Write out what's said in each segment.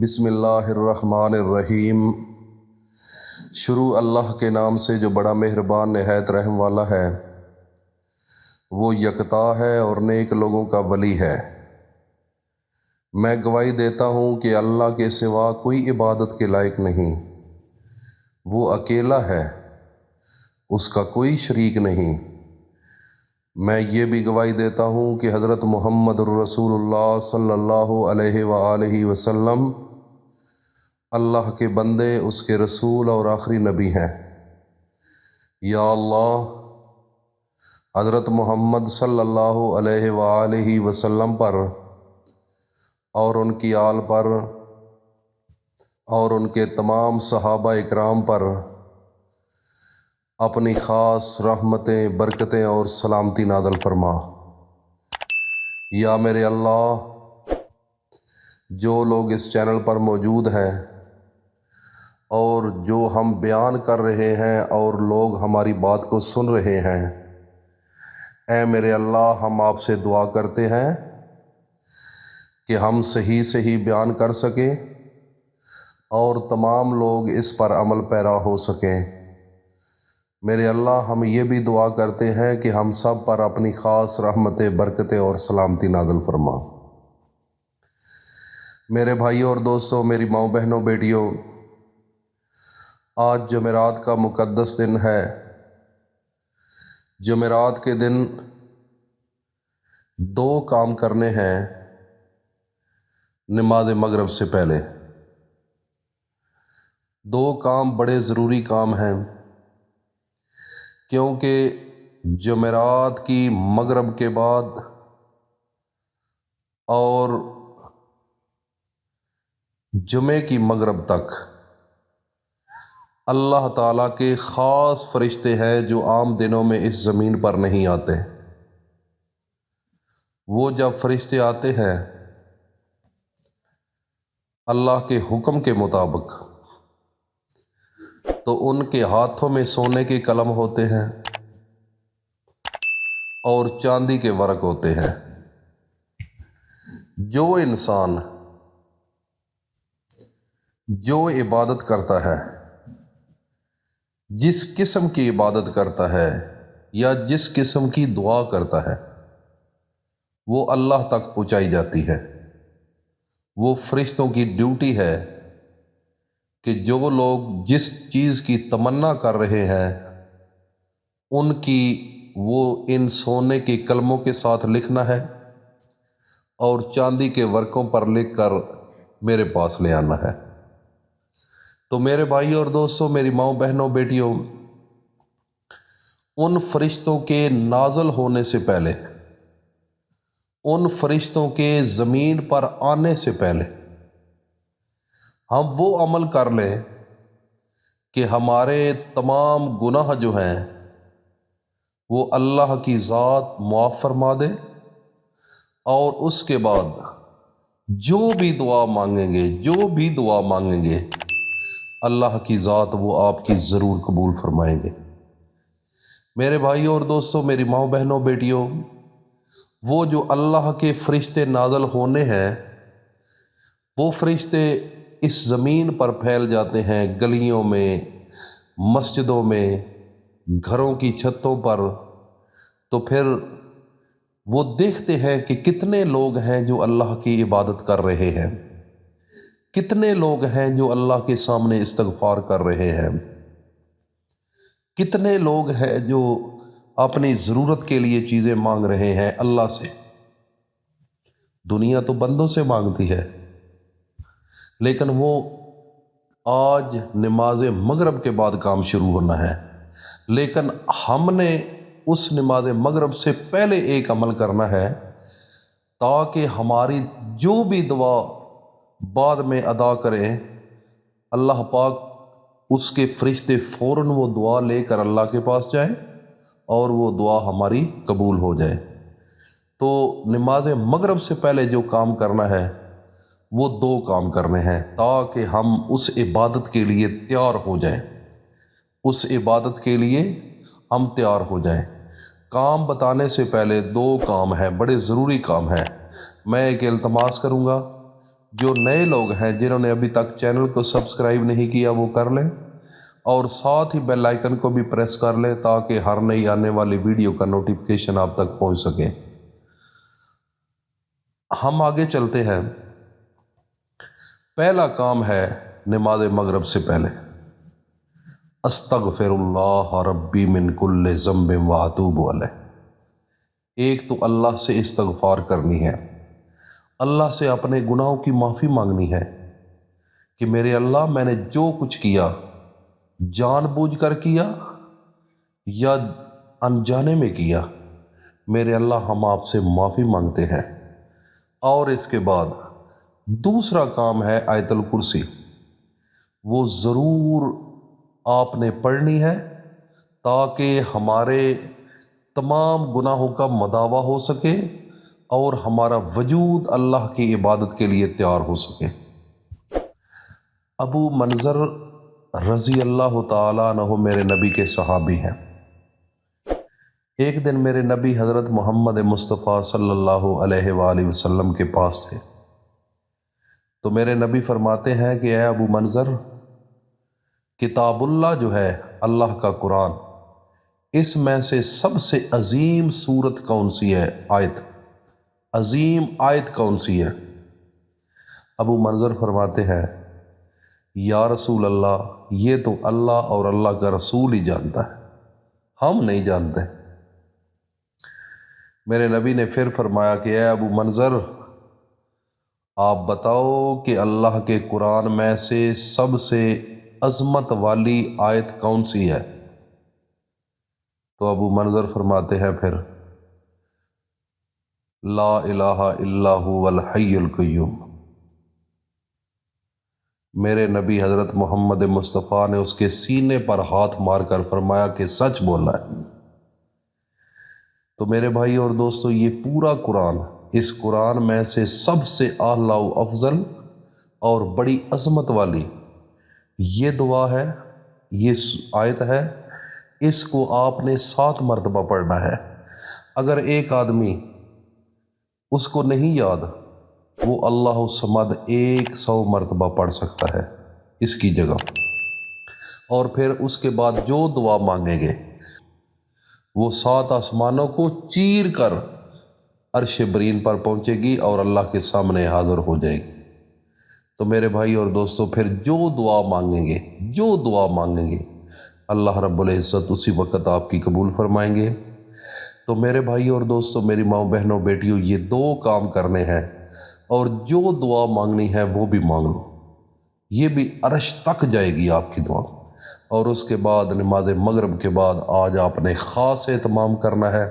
بسم اللہ الرحمن الرحیم۔ شروع اللہ کے نام سے جو بڑا مہربان نہایت رحم والا ہے۔ وہ یکتا ہے اور نیک لوگوں کا ولی ہے۔ میں گواہی دیتا ہوں کہ اللہ کے سوا کوئی عبادت کے لائق نہیں۔ وہ اکیلا ہے، اس کا کوئی شریک نہیں۔ میں یہ بھی گواہی دیتا ہوں کہ حضرت محمد الرسول اللہ صلی اللہ علیہ وآلہ وسلم اللہ کے بندے، اس کے رسول اور آخری نبی ہیں۔ یا اللہ، حضرت محمد صلی اللہ علیہ وآلہ وسلم پر اور ان کی آل پر اور ان کے تمام صحابہ اکرام پر اپنی خاص رحمتیں، برکتیں اور سلامتی نازل فرما۔ یا میرے اللہ، جو لوگ اس چینل پر موجود ہیں اور جو ہم بیان کر رہے ہیں اور لوگ ہماری بات کو سن رہے ہیں، اے میرے اللہ، ہم آپ سے دعا کرتے ہیں کہ ہم صحیح بیان کر سکیں اور تمام لوگ اس پر عمل پیرا ہو سکیں۔ میرے اللہ، ہم یہ بھی دعا کرتے ہیں کہ ہم سب پر اپنی خاص رحمتیں، برکتیں اور سلامتی نازل فرما۔ میرے بھائیوں اور دوستوں، میری ماؤں، بہنوں، بیٹیوں، آج جمعرات کا مقدس دن ہے۔ جمعرات کے دن دو کام کرنے ہیں نماز مغرب سے پہلے۔ دو کام بڑے ضروری کام ہیں، کیونکہ جمعرات کی مغرب کے بعد اور جمعے کی مغرب تک اللہ تعالیٰ کے خاص فرشتے ہیں جو عام دنوں میں اس زمین پر نہیں آتے۔ وہ جب فرشتے آتے ہیں اللہ کے حکم کے مطابق، تو ان کے ہاتھوں میں سونے کے قلم ہوتے ہیں اور چاندی کے ورق ہوتے ہیں۔ جو انسان جو عبادت کرتا ہے، جس قسم کی عبادت کرتا ہے یا جس قسم کی دعا کرتا ہے، وہ اللہ تک پہنچائی جاتی ہے۔ وہ فرشتوں کی ڈیوٹی ہے کہ جو لوگ جس چیز کی تمنا کر رہے ہیں، ان کی وہ ان سونے کے قلموں کے ساتھ لکھنا ہے اور چاندی کے ورقوں پر لکھ کر میرے پاس لے آنا ہے۔ تو میرے بھائی اور دوستوں، میری ماؤں، بہنوں، بیٹیوں، ان فرشتوں کے نازل ہونے سے پہلے، ان فرشتوں کے زمین پر آنے سے پہلے ہم وہ عمل کر لیں کہ ہمارے تمام گناہ جو ہیں وہ اللہ کی ذات معاف فرما دے، اور اس کے بعد جو بھی دعا مانگیں گے اللہ کی ذات وہ آپ کی ضرور قبول فرمائیں گے۔ میرے بھائیوں اور دوستوں، میری ماؤں، بہنوں، بیٹیوں، وہ جو اللہ کے فرشتے نازل ہونے ہیں، وہ فرشتے اس زمین پر پھیل جاتے ہیں، گلیوں میں، مسجدوں میں، گھروں کی چھتوں پر۔ تو پھر وہ دیکھتے ہیں کہ کتنے لوگ ہیں جو اللہ کی عبادت کر رہے ہیں، کتنے لوگ ہیں جو اللہ کے سامنے استغفار کر رہے ہیں، کتنے لوگ ہیں جو اپنی ضرورت کے لیے چیزیں مانگ رہے ہیں اللہ سے۔ دنیا تو بندوں سے مانگتی ہے، لیکن وہ آج نماز مغرب کے بعد کام شروع ہونا ہے، لیکن ہم نے اس نماز مغرب سے پہلے ایک عمل کرنا ہے، تاکہ ہماری جو بھی دعا بعد میں ادا کریں، اللہ پاک اس کے فرشتے فوراً وہ دعا لے کر اللہ کے پاس جائیں اور وہ دعا ہماری قبول ہو جائے۔ تو نماز مغرب سے پہلے جو کام کرنا ہے، وہ دو کام کرنے ہیں، تاکہ ہم اس عبادت کے لیے تیار ہو جائیں، اس عبادت کے لیے ہم تیار ہو جائیں۔ کام بتانے سے پہلے دو کام ہیں، بڑے ضروری کام ہیں۔ میں ایک التماس کروں گا، جو نئے لوگ ہیں جنہوں نے ابھی تک چینل کو سبسکرائب نہیں کیا وہ کر لیں، اور ساتھ ہی بیل آئیکن کو بھی پریس کر لیں تاکہ ہر نئی آنے والی ویڈیو کا نوٹیفیکیشن آپ تک پہنچ سکے۔ ہم آگے چلتے ہیں۔ پہلا کام ہے نماز مغرب سے پہلے استغفر اللہ ربی من کل ذنب واتوب علیہ۔ ایک تو اللہ سے استغفار کرنی ہے، اللہ سے اپنے گناہوں کی معافی مانگنی ہے کہ میرے اللہ میں نے جو کچھ کیا جان بوجھ کر کیا یا انجانے میں کیا، میرے اللہ ہم آپ سے معافی مانگتے ہیں۔ اور اس کے بعد دوسرا کام ہے آیت الکرسی، وہ ضرور آپ نے پڑھنی ہے تاکہ ہمارے تمام گناہوں کا مداوع ہو سکے اور ہمارا وجود اللہ کی عبادت کے لیے تیار ہو سکے۔ ابو منظر رضی اللہ تعالیٰ عنہ میرے نبی کے صحابی ہیں۔ ایک دن میرے نبی حضرت محمد مصطفیٰ صلی اللہ علیہ وآلہ وسلم کے پاس تھے، تو میرے نبی فرماتے ہیں کہ اے ابو منظر، کتاب اللہ جو ہے اللہ کا قرآن، اس میں سے سب سے عظیم سورت کون سی ہے؟ آیت عظیم آیت کون سی ہے؟ ابو منظر فرماتے ہیں یا رسول اللہ، یہ تو اللہ اور اللہ کا رسول ہی جانتا ہے، ہم نہیں جانتے۔ میرے نبی نے پھر فرمایا کہ اے ابو منظر، آپ بتاؤ کہ اللہ کے قرآن میں سے سب سے عظمت والی آیت کون سی ہے؟ تو ابو منظر فرماتے ہیں پھر لا الہ الا هو الحی القیوم۔ میرے نبی حضرت محمد مصطفیٰ نے اس کے سینے پر ہاتھ مار کر فرمایا کہ سچ بولا ہے۔ تو میرے بھائی اور دوستو، یہ پورا قرآن، اس قرآن میں سے سب سے اعلیٰ و افضل اور بڑی عظمت والی یہ دعا ہے، یہ آیت ہے، اس کو آپ نے 7 مرتبہ پڑھنا ہے۔ اگر ایک آدمی اس کو نہیں یاد، وہ اللہ الصمد 100 مرتبہ پڑھ سکتا ہے اس کی جگہ، اور پھر اس کے بعد جو دعا مانگیں گے وہ 7 آسمانوں کو چیر کر عرش برین پر پہنچے گی اور اللہ کے سامنے حاضر ہو جائے گی۔ تو میرے بھائی اور دوستو، پھر جو دعا مانگیں گے اللہ رب العزت اسی وقت آپ کی قبول فرمائیں گے۔ تو میرے بھائی اور دوستو، میری ماؤں بہنوں بیٹیوں، یہ 2 کام کرنے ہیں، اور جو دعا مانگنی ہے وہ بھی مانگ لو، یہ بھی عرش تک جائے گی آپ کی دعا۔ اور اس کے بعد نماز مغرب کے بعد آج آپ نے خاص اہتمام کرنا ہے،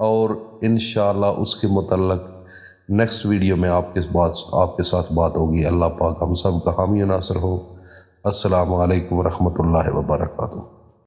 اور انشاءاللہ اس کے متعلق نیکسٹ ویڈیو میں آپ کے ساتھ بات ہوگی۔ اللہ پاک ہم سب کا حامی و ناصر ہو۔ السلام علیکم ورحمۃ اللہ وبرکاتہ۔